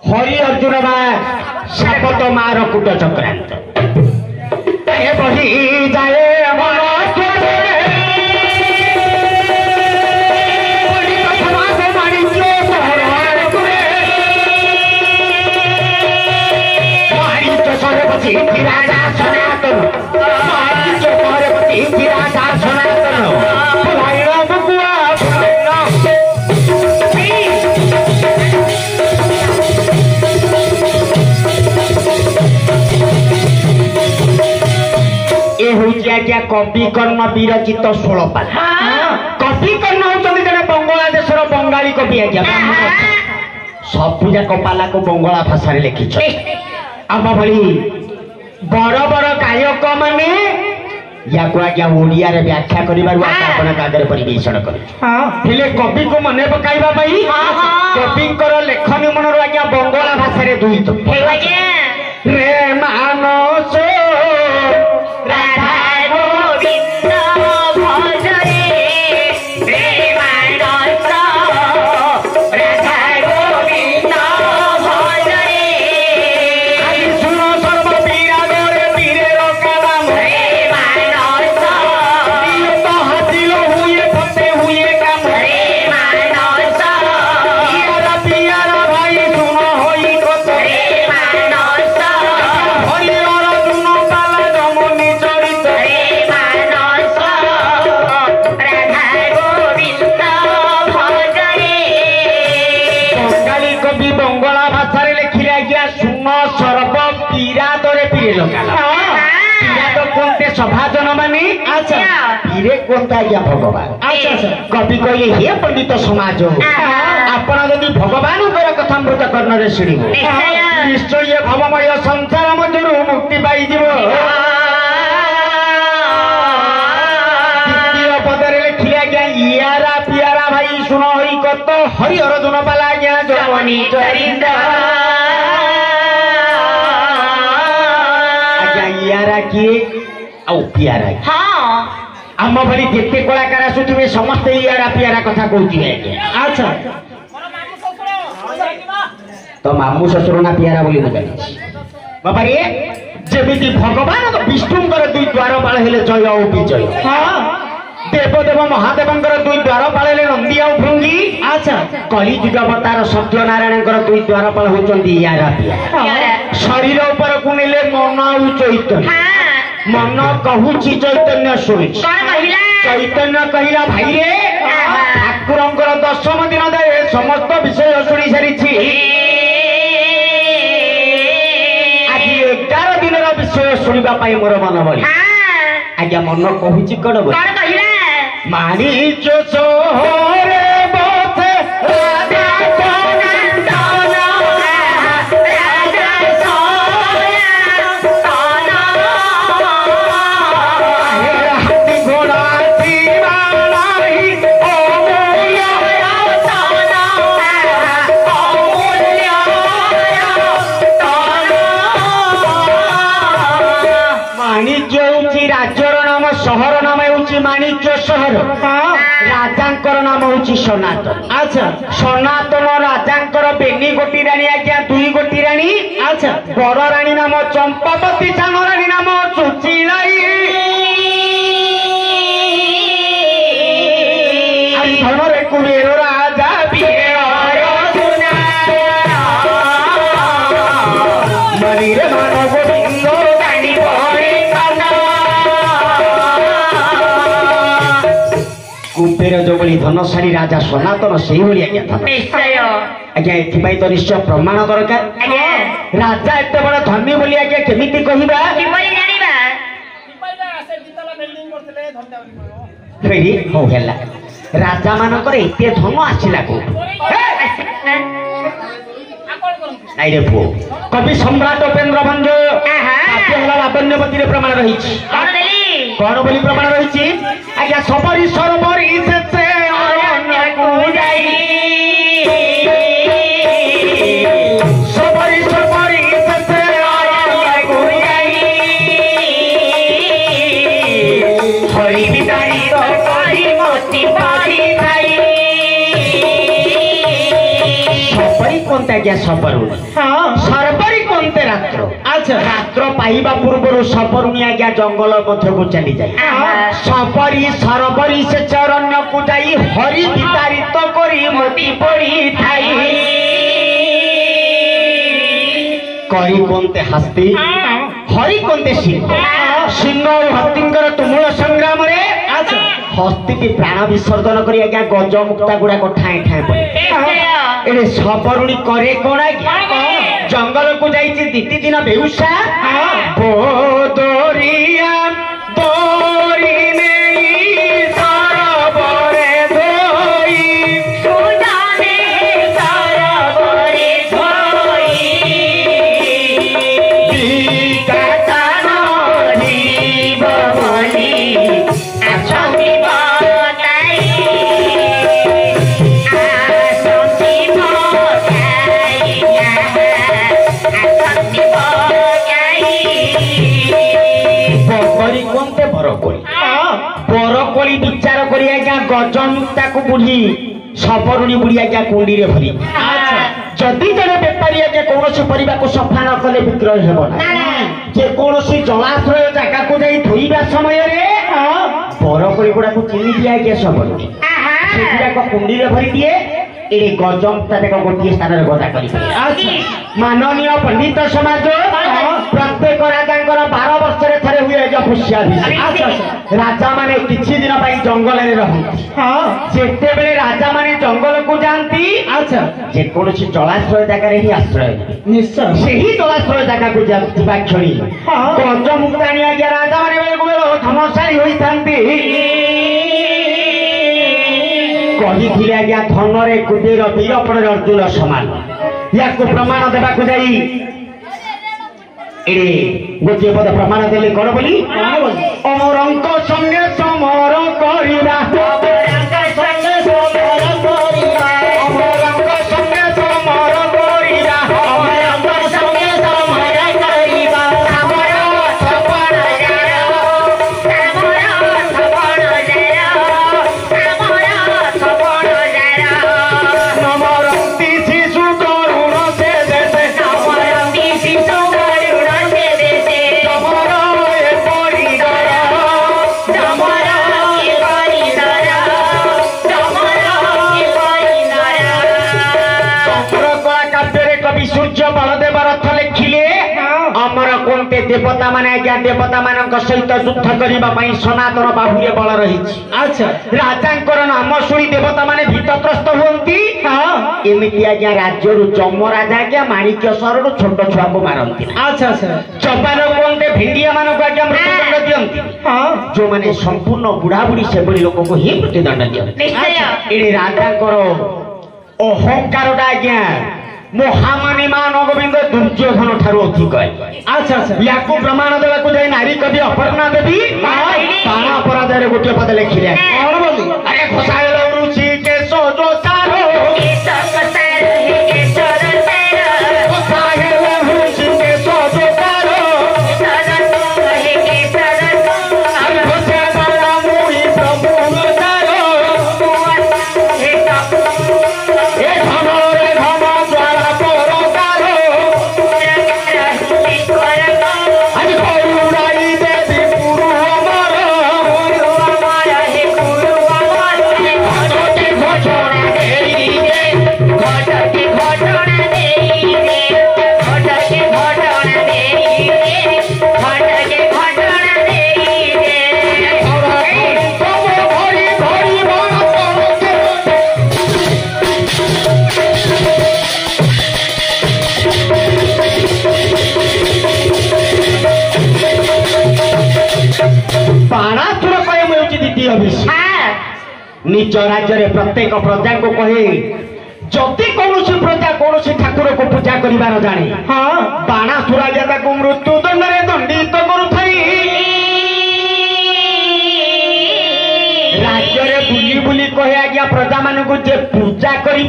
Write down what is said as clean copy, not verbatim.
हरि अर्जुन बा शपथ मार कूट चक्रांत बही जाए मन राजा सनातन राजा सनातन ये हूँ आज्ञा कवि कर्ण विरचित 16 पाला कवि कर्ण होती जन बंगलादेश बंगाली कवि आज्ञा सबू जाक पाला को बंगला भाषा लिखी आम भली बड़ बड़ गायक माने या आज्ञा ओडिया रे व्याख्या करिबार आपन आगे परिवेषण कर कवि को मन पकाइबा पई कवि लेखनी मन आज्ञा बंगला भाषा रे दुई तो रे मानस राधा गोविंद भज रे मानस राधा गोविंद भज आज सुन सर्व पीरा गोरे पीरे रोकाम रे मानस तो हासिल हुए फते हुए काम रे मानस पियारा पियारा भाई सुन होई कत रे मानस हरि अर्जुन बाला जमुनी चरित रे मानस राधा गोविंद भज बंगाली कवि बंगला भाषा लिखिले आज्ञा सुन सर्व पीरा दरे पीरे लगाल पीरा तो कोनते सभाजन मानी अच्छा पीरे कोनता आज्ञा भगवान अच्छा कवि कहले हे पंडित समाज आपण यदि भगवान कथा मृत कर्ण रे शुणिब निश्चय ये भवमय संसार मध्य मुक्ति पाई जीव द्वितीय पदरे लिखिले आज्ञा इयारा पियारा भाई सुन होई कत हरि अर्जुन बाला आज्ञा जवनी चरिंद आज्ञा इयारा किए आ पियारा आम भली जिते कलाकार आसुवे समस्ते इयारा पियारा कथा कहते अच्छा तो मामू शशुर ना पियारा बोली बाबा रे जमी भगवान विष्णुंकर दुई द्वारपाल हेले जय और विजय देवदेव महादेवंकर दुई द्वारपाल हेले नंदी और भृंगी अच्छा कलिजुग अवतार सत्यनारायण दुई द्वारपाल होचंदी इयारा पियारा शरीर ऊपर को नेले मन और चैतन्य मन कहूची चैतन्य शुणी चैतन्य कहला भाई रे ठाकुरंकर 10 दिन धरे समस्त विषय शुणी सारी आज 11 दिन विषय शुणा मोर मन बड़ी आज्ञा मन कहूची कौन मानिच सोहरे बसे शहर नाम हूँ माणिक्य शहर राजांकर नाम हूँ सनातन अच्छा सनातन राजांकर बेनी गोटी राणी आज्ञा 2 गोटी राणी अच्छा बड़ राणी नाम चंपावती सान राणी नाम चुचिलाई धनरे कुबेर राजा मरीरे मानव गोविंद राणी कुबेर जो बड़ी धनशाली राजा सनातन से आज्ञा धन आज्ञा एथपाई तो निश्चय प्रमाण दरकार राजा एत बड़ धनी बोली आज्ञा केमिति कहिबा फेरी हो हेला राजा मानकर एते धन आसिला को नाइ रे पुओ कवि सम्राट उपेन्द्र भंज लावण्यवती रे प्रमाण रही कौन बोली प्रमाण रही आज्ञा सबरी सरबरी से सबरी सरबरी से हरि बिदाई तो पारी मोती पारी भाई सबरी कोन कोनते आज्ञा सबरुणी सरबरी कोनते रात्र अच्छा रात्र पाइबा पूर्व सबरुणी आज्ञा जंगल मध्य को चली जाए सबरी सरबरी से चरण्य को जाई हरि वितारित करी मोती पड़ी थाई करी कोनते हस्ती हरि कोनते सिंह सिंह और हस्तींकर तुमुल संग्राम रे हस्ती की प्राण विसर्जन करी आज्ञा गज मुक्ता गुड़ा को ठाए ठाए पड़े एरे सबरुणी करे कोन आज्ञा जंगल को जाइछि दीती दिन बेउसा बोदरिया बोरी नेई सरबरे धोई सुजाने सरबरे धोई विकातन जीवनी आछंती बताई आछंती बताई कोनते बरकोली विचार करी आज्ञा गजमुक्ता को बुढ़ी सबरुणी बुढ़ी आज्ञा कुंडी रे भरी जदि जड़े बेपारी आज्ञा कौन परिवा को सफा न कले विक्रय हेब जे कौन जलाश्रय जगह को जाई धोइबा समय रे बरकोली गुड़ा को चिनी दिया आज्ञा सबरुणी सेगुड़ा को कुंडी रे भरी दिए एरे गजमुक्ता देखो गोटे स्थान रे गदा करी माननीय पंडित समाज प्रत्येक राजा 12 वर्ष थे हुए राजा माने किछि दिन जंगल में रहते राजा माने जंगल को जाती जेकोसी जलाश्रय जगह ही आश्रय निश्चय से ही जलाश्रय जगह को जावा क्षणी गजमुक्ताणी आज्ञा राजा माने धनशाली होता कही आज्ञा धन रे कुबेर वीरपण अर्जुन समान या प्रमाण देवा जाई एरे गोटे पद प्रमाण देले कौन बोली अमरंक संगे समर करिबा अमरंक संगे समर करिबा अमरंक संगे समर करिबा अमरंक संगे समर करिबा अमर सपन जय अमर सपन जय अमर सपन जय नमरंती शिशु करुण से देते नमरंती शिशु सूर्य बलदेव रथ लिखिले अमर कोनते देवता माने आज्ञा देवता मानक सहित युद्ध करने सनातन बाहुरे बल रही राजा नाम शुणी देवता माने भीतत्रस्त हुंती एमती आज्ञा राज्य जम राजा आज्ञा माणिक्य सहर छोट छुआ को मारती जबान कोनते भेड़िया मानक आज्ञा मृत्युदंड दियंती जो माने संपूर्ण बुढ़ा बुढ़ी से लोक को ही मृत्युदंड दियंती एडे राजा अहंकार आज्ञा महामानी मान गोविंद दुर्योधन ठारू अधिक या प्रमाण देवा जाए नारी कवि अपर्णा देवी बाण अपराध गोटे पद लिखिले अरे घोषायल ऋषि केश जो सारो निज राज्य प्रत्येक प्रजा को कहे जदि कौन प्रजा कौन ठाकुर को पूजा कर जाने बाणासुरा जाता को मृत्युदंड दंडित करुथाई राज्य बुली बुली कहे आज्ञा प्रजा मान जे पूजा कर